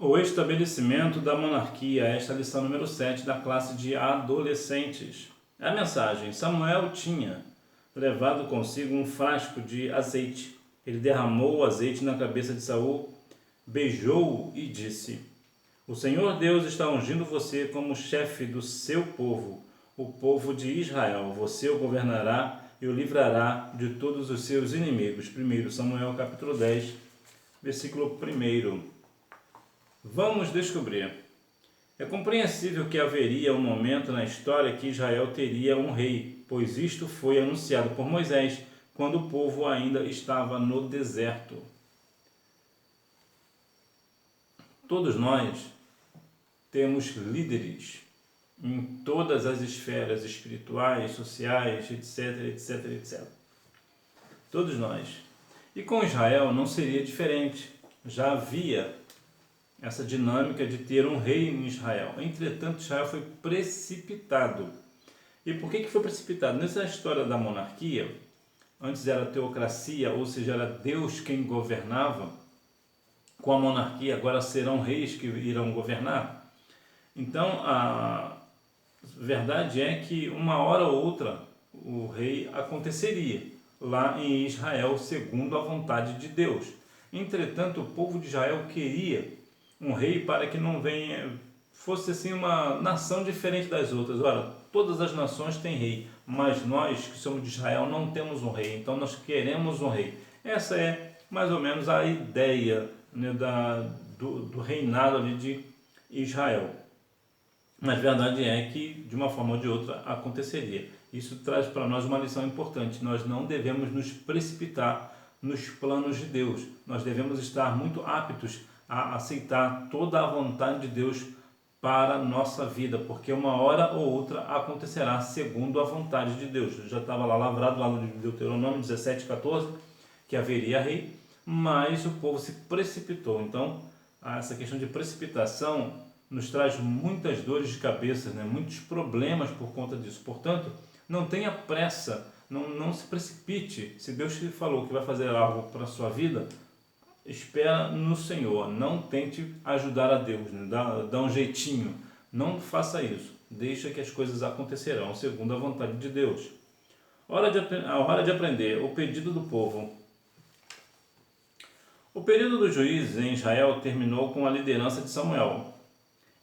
O estabelecimento da monarquia, esta é a lição número 7 da classe de adolescentes. A mensagem: Samuel tinha levado consigo um frasco de azeite. Ele derramou o azeite na cabeça de Saul, beijou-o e disse: O Senhor Deus está ungindo você como chefe do seu povo, o povo de Israel. Você o governará e o livrará de todos os seus inimigos. 1 Samuel capítulo 10, versículo 1. Vamos descobrir. É compreensível que haveria um momento na história que Israel teria um rei, pois isto foi anunciado por Moisés quando o povo ainda estava no deserto. Todos nós temos líderes em todas as esferas espirituais, sociais, etc, etc, etc. Todos nós. E com Israel não seria diferente. Já havia essa dinâmica de ter um rei em Israel. Entretanto, Israel foi precipitado. E por que foi precipitado? Nessa história da monarquia, antes era teocracia, ou seja, era Deus quem governava. Com a monarquia, agora serão reis que irão governar. Então, a verdade é que uma hora ou outra o rei aconteceria lá em Israel, segundo a vontade de Deus. Entretanto, o povo de Israel queria um rei para que não fosse assim uma nação diferente das outras. Ora, todas as nações têm rei, mas nós que somos de Israel não temos um rei, então nós queremos um rei. Essa é mais ou menos a ideia, né, do reinado ali de Israel. Mas a verdade é que de uma forma ou de outra aconteceria. Isso traz para nós uma lição importante. Nós não devemos nos precipitar nos planos de Deus. Nós devemos estar muito aptos a aceitar toda a vontade de Deus para a nossa vida, porque uma hora ou outra acontecerá segundo a vontade de Deus. Já estava lá lavrado, lá no Deuteronômio 17:14, que haveria rei, mas o povo se precipitou. Então, essa questão de precipitação nos traz muitas dores de cabeça, né? Muitos problemas por conta disso. Portanto, não tenha pressa, não se precipite. Se Deus te falou que vai fazer algo para a sua vida, espera no Senhor, não tente ajudar a Deus, né? dá um jeitinho, não faça isso, deixa que as coisas acontecerão segundo a vontade de Deus. A hora de aprender, o pedido do povo. O período dos juízes em Israel terminou com a liderança de Samuel.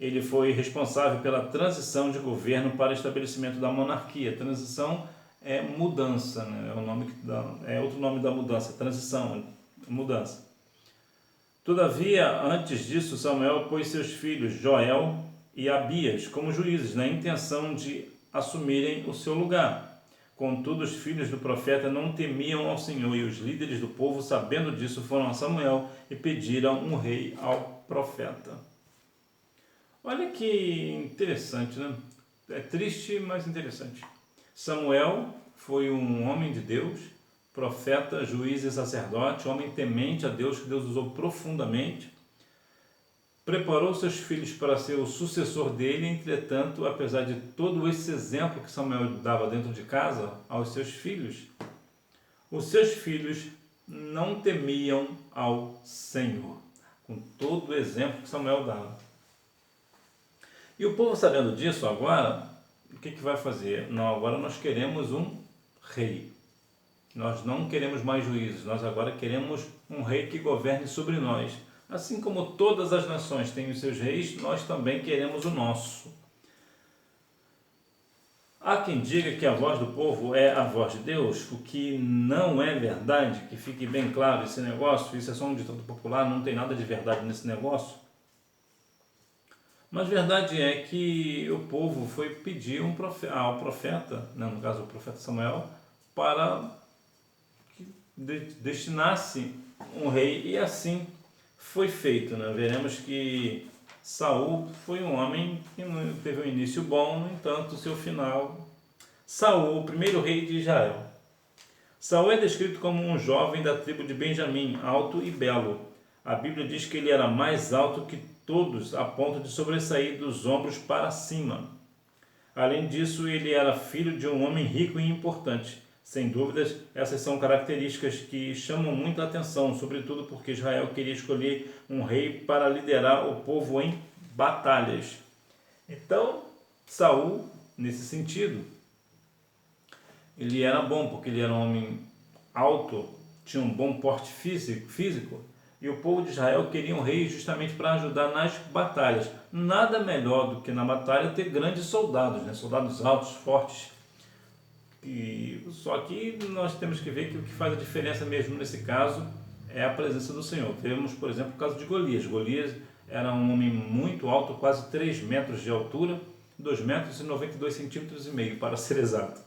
Ele foi responsável pela transição de governo para o estabelecimento da monarquia. Transição é mudança, né? É outro nome da mudança, transição, mudança. Todavia, antes disso, Samuel pôs seus filhos Joel e Abias como juízes, na intenção de assumirem o seu lugar. Contudo, os filhos do profeta não temiam ao Senhor, e os líderes do povo, sabendo disso, foram a Samuel e pediram um rei ao profeta. Olha que interessante, né? É triste, mas interessante. Samuel foi um homem de Deus, profeta, juiz e sacerdote, homem temente a Deus, que Deus usou profundamente, preparou seus filhos para ser o sucessor dele. Entretanto, apesar de todo esse exemplo que Samuel dava dentro de casa aos seus filhos, os seus filhos não temiam ao Senhor, com todo o exemplo que Samuel dava. E o povo, sabendo disso, agora, o que vai fazer? Não, agora nós queremos um rei. Nós não queremos mais juízes, nós agora queremos um rei que governe sobre nós. Assim como todas as nações têm os seus reis, nós também queremos o nosso. Há quem diga que a voz do povo é a voz de Deus, o que não é verdade, que fique bem claro esse negócio. Isso é só um ditado popular, não tem nada de verdade nesse negócio. Mas a verdade é que o povo foi pedir ao profeta, né, no caso o profeta Samuel, para destinasse um rei, e assim foi feito, né? Veremos que Saul foi um homem que não teve um início bom, no entanto, seu final. Saul, o primeiro rei de Israel. Saul é descrito como um jovem da tribo de Benjamim, alto e belo. A Bíblia diz que ele era mais alto que todos, a ponto de sobressair dos ombros para cima. Além disso, ele era filho de um homem rico e importante. Sem dúvidas, essas são características que chamam muita atenção, sobretudo porque Israel queria escolher um rei para liderar o povo em batalhas. Então, Saul, nesse sentido, ele era bom, porque ele era um homem alto, tinha um bom porte físico, e o povo de Israel queria um rei justamente para ajudar nas batalhas. Nada melhor do que na batalha ter grandes soldados, né? Soldados altos, fortes. Só que nós temos que ver que o que faz a diferença mesmo nesse caso é a presença do Senhor. Vemos, por exemplo, o caso de Golias. Golias era um homem muito alto, quase 3 metros de altura, 2 metros e 92 centímetros e meio, para ser exato.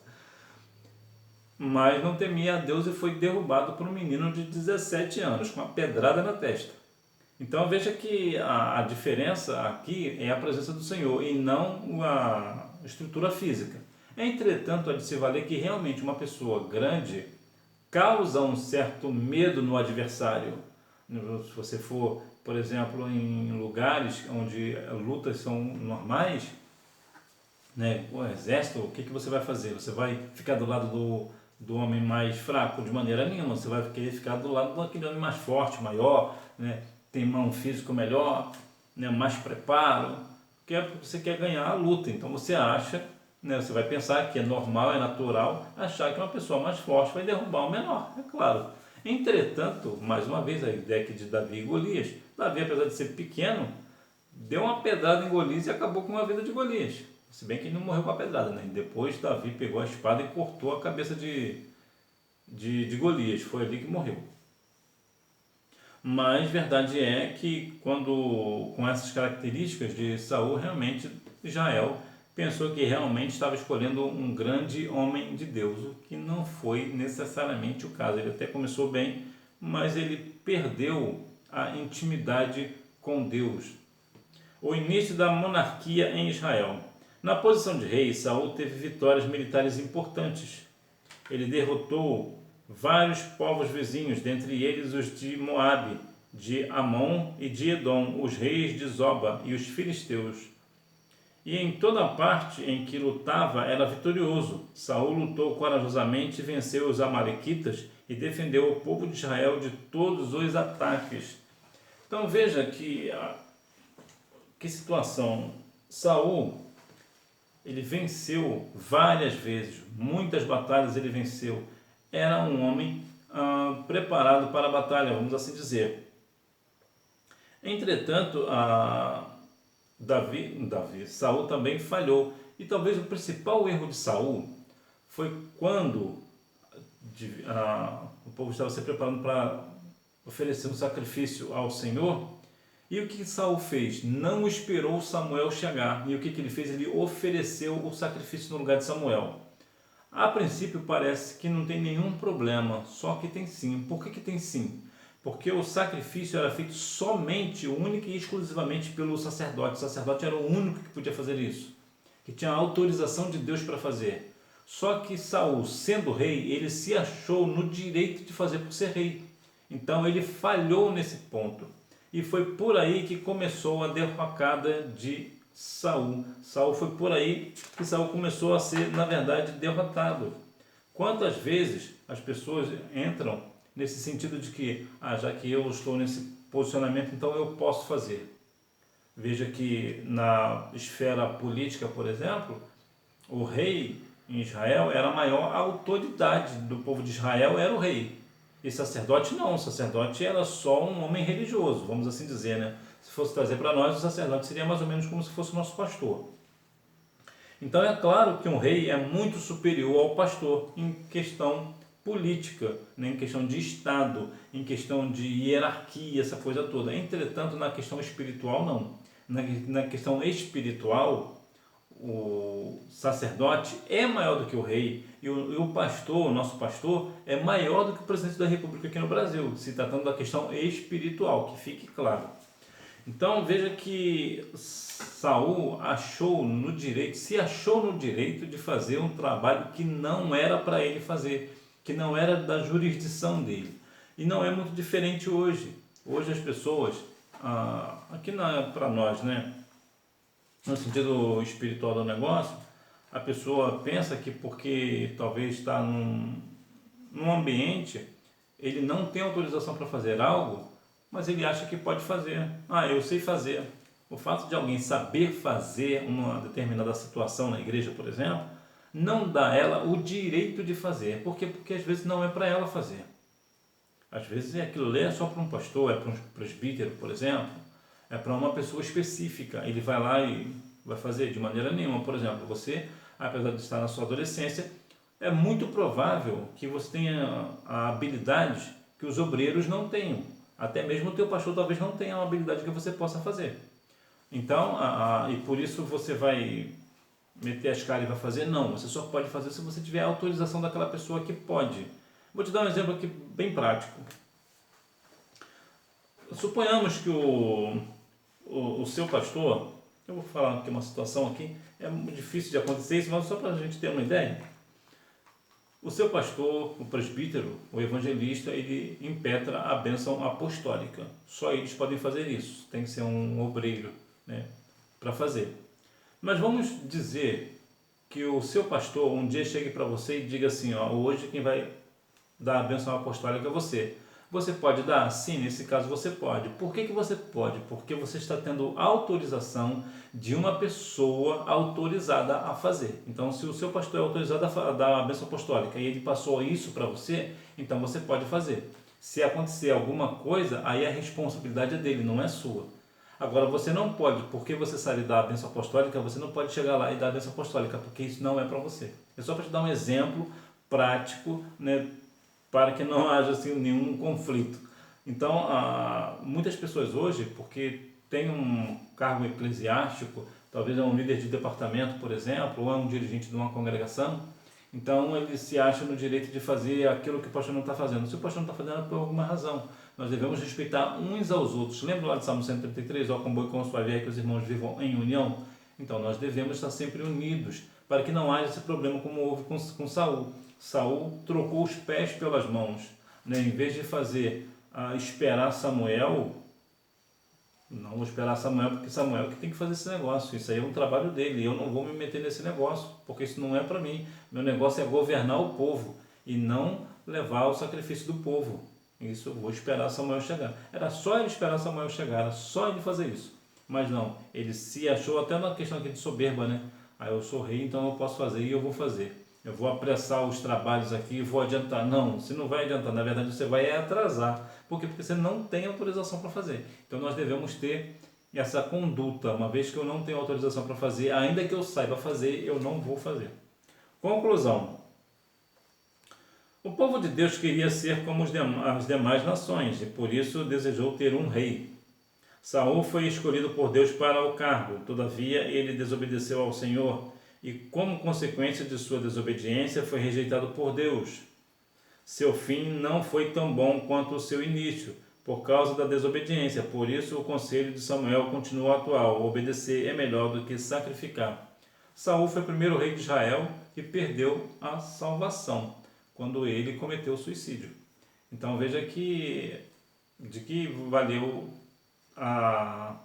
Mas não temia a Deus e foi derrubado por um menino de 17 anos, com uma pedrada na testa. Então veja que a diferença aqui é a presença do Senhor e não a estrutura física. Entretanto, há de se valer que realmente uma pessoa grande causa um certo medo no adversário. Se você for, por exemplo, em lugares onde lutas são normais, né, o exército, o que você vai fazer? Você vai ficar do lado do homem mais fraco? De maneira nenhuma. Você vai querer ficar do lado daquele homem mais forte, maior, né, tem um físico melhor, né, mais preparo, porque você quer ganhar a luta. Então você acha, né, você vai pensar que é normal, é natural achar que uma pessoa mais forte vai derrubar o menor, é claro. Entretanto, mais uma vez, a ideia aqui de Davi e Golias. Davi, apesar de ser pequeno, deu uma pedrada em Golias e acabou com a vida de Golias. Se bem que ele não morreu com a pedrada, né? Depois Davi pegou a espada e cortou a cabeça de Golias. Foi ali que morreu. Mas verdade é que quando com essas características de Saul, realmente Israel pensou que realmente estava escolhendo um grande homem de Deus, o que não foi necessariamente o caso. Ele até começou bem, mas ele perdeu a intimidade com Deus. O início da monarquia em Israel. Na posição de rei, Saul teve vitórias militares importantes. Ele derrotou vários povos vizinhos, dentre eles os de Moabe, de Amon e de Edom, os reis de Zoba e os filisteus. E em toda parte em que lutava era vitorioso. Saul lutou corajosamente e venceu os amalequitas e defendeu o povo de Israel de todos os ataques. Então veja que situação. Saul, ele venceu várias vezes, muitas batalhas ele venceu. Era um homem preparado para a batalha, vamos assim dizer. Entretanto, Saul também falhou. E talvez o principal erro de Saul foi quando o povo estava se preparando para oferecer um sacrifício ao Senhor. E o que Saul fez? Não esperou Samuel chegar. E o que ele fez? Ele ofereceu o sacrifício no lugar de Samuel. A princípio parece que não tem nenhum problema, só que tem sim. Por que tem sim? Porque o sacrifício era feito somente, única e exclusivamente pelo sacerdote. O sacerdote era o único que podia fazer isso, que tinha a autorização de Deus para fazer. Só que Saul, sendo rei, ele se achou no direito de fazer por ser rei. Então ele falhou nesse ponto. E foi por aí que começou a derrocada de Saul. Saul foi por aí que Saul começou a ser, na verdade, derrotado. Quantas vezes as pessoas entram nesse sentido de que, já que eu estou nesse posicionamento, então eu posso fazer. Veja que na esfera política, por exemplo, o rei em Israel era a maior autoridade do povo de Israel, era o rei. E sacerdote não, o sacerdote era só um homem religioso, vamos assim dizer, né? Se fosse trazer para nós, o sacerdote seria mais ou menos como se fosse o nosso pastor. Então é claro que um rei é muito superior ao pastor em questão política, né? Em questão de Estado, em questão de hierarquia, essa coisa toda. Entretanto, na questão espiritual, não. Na questão espiritual, o sacerdote é maior do que o rei e o pastor, o nosso pastor, é maior do que o presidente da República aqui no Brasil, se tratando da questão espiritual, que fique claro. Então veja que Saul se achou no direito de fazer um trabalho que não era para ele fazer, que não era da jurisdição dele. E não é muito diferente hoje. Hoje as pessoas, aqui não é para nós, né? No sentido espiritual do negócio, a pessoa pensa que porque talvez está num ambiente, ele não tem autorização para fazer algo, mas ele acha que pode fazer. Ah, eu sei fazer. O fato de alguém saber fazer uma determinada situação na igreja, por exemplo, não dá a ela o direito de fazer. Por quê? Porque às vezes não é para ela fazer. Às vezes aquilo ali é só para um pastor, é para um presbítero, por exemplo, é para uma pessoa específica. Ele vai lá e vai fazer de maneira nenhuma. Por exemplo, você, apesar de estar na sua adolescência, é muito provável que você tenha a habilidade que os obreiros não tenham. Até mesmo o teu pastor talvez não tenha uma habilidade que você possa fazer. Então, e por isso você vai meter as caras e vai fazer? Não, você só pode fazer se você tiver a autorização daquela pessoa que pode. Vou te dar um exemplo aqui bem prático. Suponhamos que o seu pastor, eu vou falar aqui uma situação aqui, é muito difícil de acontecer isso, mas só para a gente ter uma ideia. O seu pastor, o presbítero, o evangelista, ele impetra a bênção apostólica. Só eles podem fazer isso. Tem que ser um obreiro, né, para fazer. Mas vamos dizer que o seu pastor um dia chegue para você e diga assim, ó, hoje quem vai dar a bênção apostólica é você. Você pode dar? Sim, nesse caso você pode. Por que você pode? Porque você está tendo autorização de uma pessoa autorizada a fazer. Então, se o seu pastor é autorizado a dar a bênção apostólica e ele passou isso para você, então você pode fazer. Se acontecer alguma coisa, aí a responsabilidade é dele, não é sua. Agora, você não pode, porque você sabe dar a bênção apostólica, você não pode chegar lá e dar a bênção apostólica, porque isso não é para você. É só para te dar um exemplo prático, né, para que não haja assim, nenhum conflito. Então, muitas pessoas hoje, porque tem um cargo eclesiástico, talvez é um líder de departamento, por exemplo, ou é um dirigente de uma congregação, então ele se acha no direito de fazer aquilo que o pastor não está fazendo. Se o pastor não está fazendo é por alguma razão. Nós devemos respeitar uns aos outros. Lembra lá de Salmo 133, ó, com boi com suave é que os irmãos vivam em união? Então, nós devemos estar sempre unidos, para que não haja esse problema como houve com Saul. Saul trocou os pés pelas mãos, né? Em vez de fazer esperar Samuel, não vou esperar Samuel, porque Samuel que tem que fazer esse negócio, isso aí é um trabalho dele, eu não vou me meter nesse negócio, porque isso não é para mim. Meu negócio é governar o povo e não levar o sacrifício do povo. Isso eu vou esperar Samuel chegar. Era só ele esperar Samuel chegar, era só ele fazer isso. Mas não, ele se achou até na questão aqui de soberba, né? Eu sou rei, então eu posso fazer e eu vou fazer. Eu vou apressar os trabalhos aqui e vou adiantar. Não, você não vai adiantar, na verdade você vai atrasar. Por quê? Porque você não tem autorização para fazer. Então nós devemos ter essa conduta. Uma vez que eu não tenho autorização para fazer, ainda que eu saiba fazer, eu não vou fazer. Conclusão. O povo de Deus queria ser como as demais nações e por isso desejou ter um rei. Saul foi escolhido por Deus para o cargo, todavia ele desobedeceu ao Senhor e, como consequência de sua desobediência, foi rejeitado por Deus. Seu fim não foi tão bom quanto o seu início, por causa da desobediência. Por isso, o conselho de Samuel continua atual: obedecer é melhor do que sacrificar. Saul foi o primeiro rei de Israel e perdeu a salvação quando ele cometeu suicídio. Então veja que de que valeu a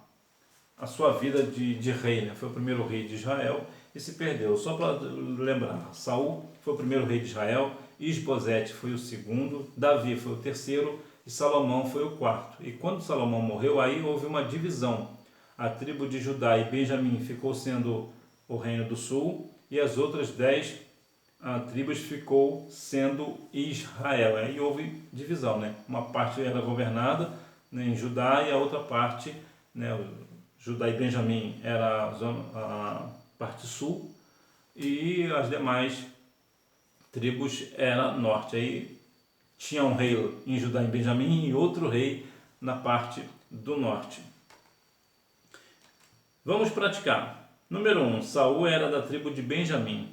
sua vida de rei, né? Foi o primeiro rei de Israel e se perdeu. Só para lembrar, Saul foi o primeiro rei de Israel, Isbosete foi o segundo, Davi foi o terceiro e Salomão foi o quarto. E quando Salomão morreu, aí houve uma divisão. A tribo de Judá e Benjamim ficou sendo o reino do sul e as outras 10 tribos ficou sendo Israel. Aí houve divisão, né? Uma parte era governada, né, em Judá e a outra parte, né, Judá e Benjamim era a parte sul e as demais tribos era norte. Aí tinha um rei em Judá e Benjamim e outro rei na parte do norte. Vamos praticar. Número 1, Saul era da tribo de Benjamim.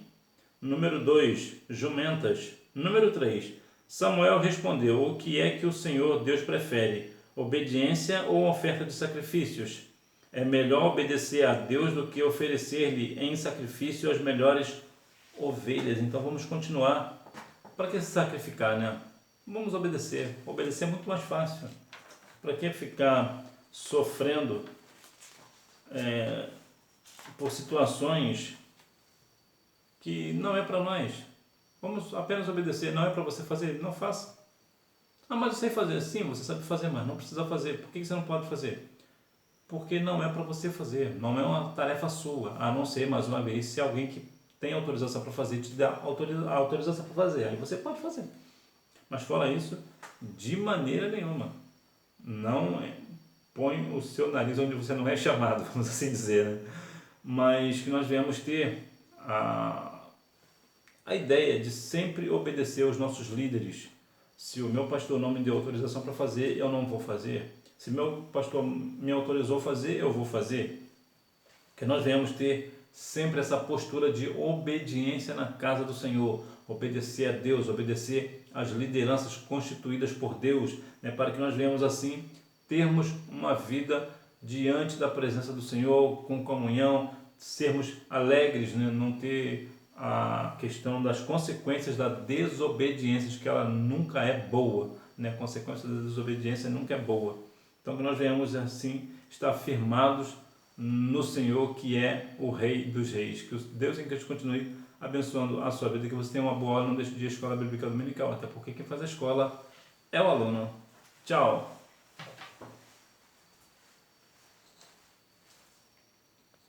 Número 2, jumentas. Número 3, Samuel respondeu: o que é que o Senhor Deus prefere? Obediência ou oferta de sacrifícios? É melhor obedecer a Deus do que oferecer-lhe em sacrifício as melhores ovelhas. Então vamos continuar. Para que se sacrificar, né? Vamos obedecer. Obedecer é muito mais fácil. Para que ficar sofrendo por situações que não é para nós? Vamos apenas obedecer. Não é para você fazer? Não faça. Ah, mas eu sei fazer. Sim, você sabe fazer, mas não precisa fazer. Por que você não pode fazer? Porque não é para você fazer. Não é uma tarefa sua. A não ser, mais uma vez, se alguém que tem autorização para fazer te dá a autorização para fazer. Aí você pode fazer. Mas fora isso, de maneira nenhuma. Não põe o seu nariz onde você não é chamado, vamos assim dizer, né? Mas que nós venhamos ter a ideia de sempre obedecer aos nossos líderes. Se o meu pastor não me deu autorização para fazer, eu não vou fazer. Se meu pastor me autorizou a fazer, eu vou fazer. Que nós venhamos ter sempre essa postura de obediência na casa do Senhor, obedecer a Deus, obedecer às lideranças constituídas por Deus, né, para que nós venhamos assim termos uma vida diante da presença do Senhor, com comunhão, sermos alegres, né, não ter a questão das consequências da desobediência, que ela nunca é boa, né? A consequência da desobediência nunca é boa. Então que nós venhamos assim estar firmados no Senhor, que é o Rei dos Reis. Que Deus em Cristo continue abençoando a sua vida, que você tenha uma boa aula, não deixe de ir à Escola Bíblica Dominical, até porque quem faz a escola é o aluno. Tchau!